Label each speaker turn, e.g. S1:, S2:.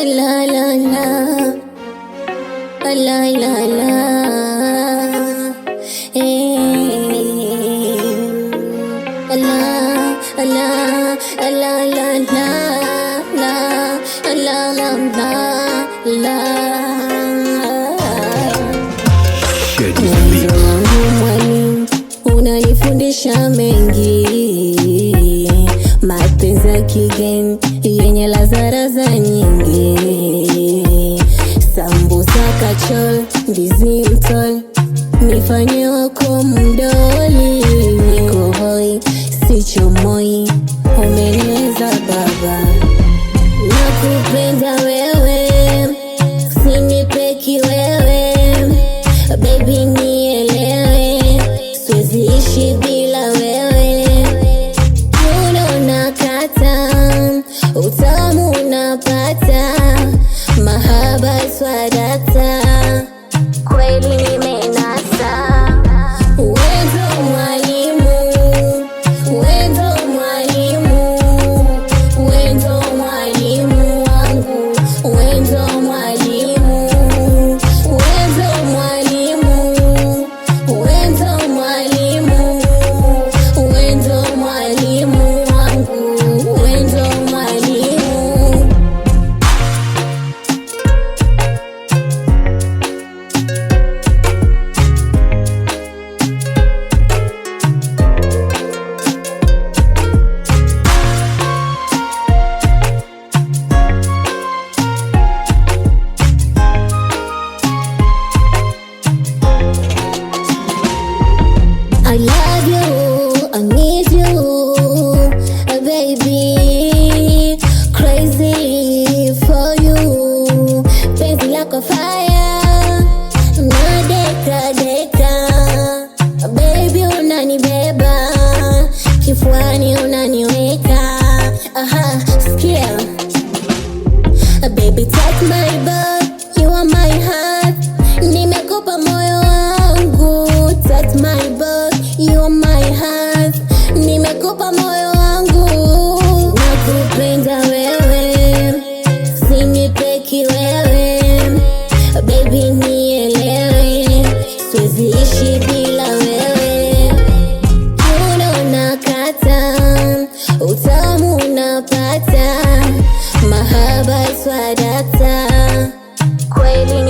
S1: la la la, la la la, la la la la la la la. Mwalimu, unanifundisha mengi, mapenzi ya kigeni yenye ladha nyingi, sambusa, kachol, ndizi mtol, nifanye wako mdoli, niko hoi, sichomoi, umeniweza baba, nakupenda wewe, usinipeki wewe, baby nielewe, siwezi ishi bila wewe, unakata, utamu unapata, mahaba swadata, kweli nimenasa. Wewe mwalimu, wewe mwalimu, wewe mwalimu wangu, wewe mwalimu, wewe mwalimu, wewe mwalimu, wewe mwalimu wangu, wewe mwalimu. I love you, I need you, baby, crazy for you, penzi lako fire, nadeka deka, baby unanibeba, kifuani unaniweka, aha, sikia, baby touch my butt, you are my heart, nimekupa moyo wangu, touch my butt, you are my heart, nimekupa moyo wangu, nakupenda wewe, usinipeki wewe, baby nielewe, siwezi ishi bila wewe, unakata, utamu unapata, mahaba swadata, kweli